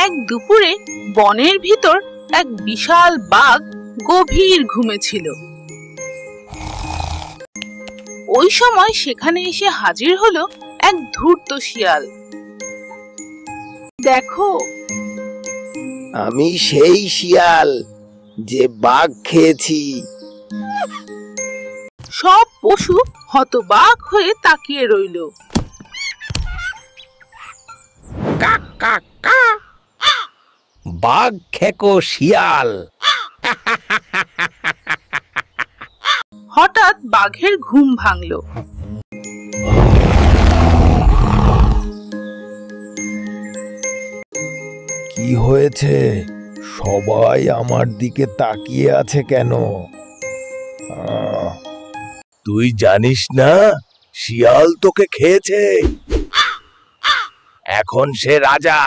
এক দুপুরে বনের ভিতর এক বিশাল বাঘ গভীর ঘুমেছিল। ওই সময় সেখানে এসে হাজির হলো এক ধূর্ত শিয়াল। দেখো, আমি সেই শিয়াল যে বাঘ খেয়েছি। সব পশু হতবাক হয়ে তাকিয়ে রইল। কাক কাক কা, বাঘ খেকো শিয়াল। হঠাৎ বাঘের ঘুম ভাঙল। কি হয়েছে? সবাই আমার দিকে তাকিয়ে আছে কেন? তুই জানিস না শিয়াল তোকে খেয়েছে? এখন সে রাজা।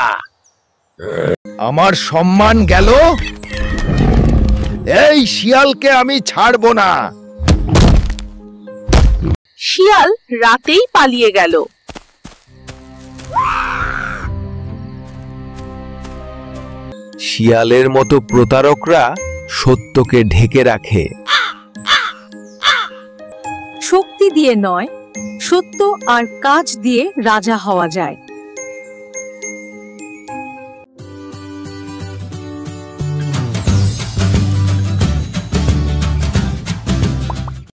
আমার সম্মান গেল। এই শিয়ালকে আমি ছাড়বো না। শিয়াল রাতেই পালিয়ে গেল। শিয়ালের মতো প্রতারকরা সত্যকে ঢেকে রাখে। শক্তি দিয়ে নয়, সত্য আর কাজ দিয়ে রাজা হওয়া যায়।